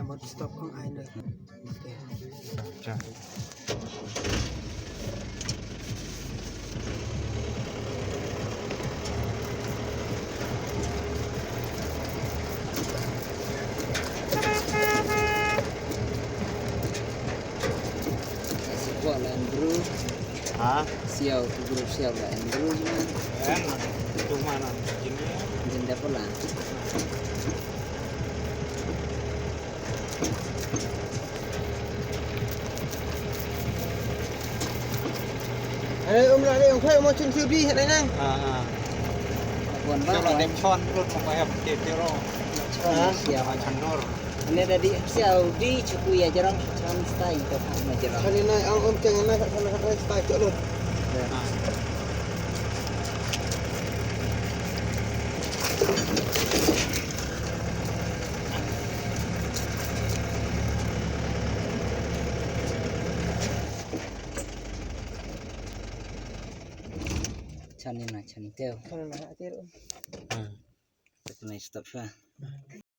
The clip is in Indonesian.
một stop không ai nữa. Chà. Buat lah bro. Hah? Siau tu bro siau lah bro. Enak. Cuma ini Jenda pula. Lại đây ông thuê một chân siêu đi hiện nay này. Buat Kalau apa? dem chon perut membayar kiro. Siau. Chandor. Ini dari siau di cukup ya jarang stay tu apa jarang. Cho nên này ông chân này phải style chỗ luôn. Chani na chani teo. Cho nên là hạ tiết. Kita naik stop lah.